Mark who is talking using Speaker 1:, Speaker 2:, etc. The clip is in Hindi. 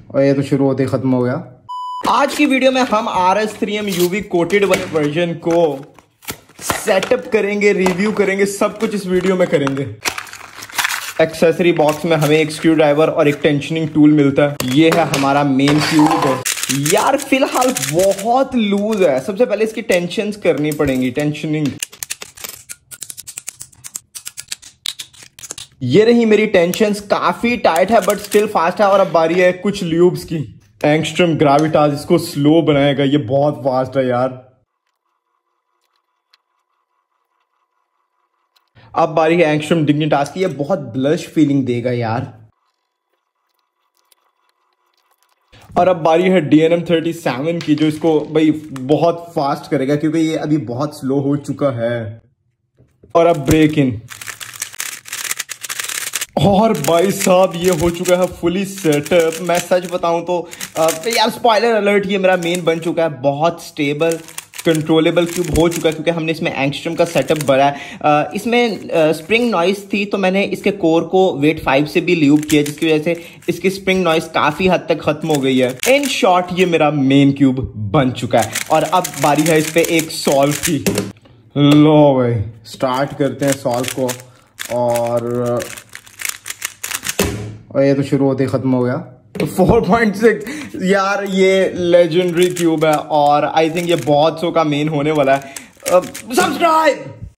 Speaker 1: और ये तो शुरू होते ही खत्म हो गया। आज की वीडियो में हम RS3M UV कोटेड वाले वर्जन को सेटअप करेंगे, रिव्यू करेंगे, सब कुछ इस वीडियो में करेंगे। एक्सेसरी बॉक्स में हमें एक स्क्रू ड्राइवर और एक टेंशनिंग टूल मिलता है। ये है हमारा मेन ट्यूब। यार फिलहाल बहुत लूज है, सबसे पहले इसकी टेंशंस करनी पड़ेंगी, टेंशनिंग। ये रही मेरी टेंशंस, काफी टाइट है बट स्टिल फास्ट है। और अब बारी है कुछ ल्यूब्स की। एंगस्ट्रॉम ग्रेविटास इसको स्लो बनाएगा, ये बहुत फास्ट है यार। अब बारी है एंगस्ट्रॉम डिग्निटास की, ये बहुत ब्लश फीलिंग देगा यार। और अब बारी है DNM 37 की, जो इसको भाई बहुत फास्ट करेगा क्योंकि ये अभी बहुत स्लो हो चुका है। और अब ब्रेक इन। और भाई साहब ये हो चुका है फुली सेटअप। मैं सच बताऊं तो यार स्पॉइलर अलर्ट, ये मेरा मेन बन चुका है। बहुत स्टेबल कंट्रोलेबल क्यूब हो चुका है क्योंकि हमने इसमें एंगस्ट्रॉम का सेटअप भरा है। इसमें स्प्रिंग नॉइस थी तो मैंने इसके कोर को वेट 5 से भी ल्यूब किया, जिसकी वजह से इसकी स्प्रिंग नॉइस काफी हद तक खत्म हो गई है। इन शॉर्ट ये मेरा मेन क्यूब बन चुका है। और अब बारी है इस पे एक सॉल्व की। लो भाई स्टार्ट करते हैं सॉल्व को। और ये तो शुरू होते ही खत्म हो गया। 4.6 यार ये लेजेंडरी क्यूब है और आई थिंक ये बहुत सौ का मेन होने वाला है। सब्सक्राइब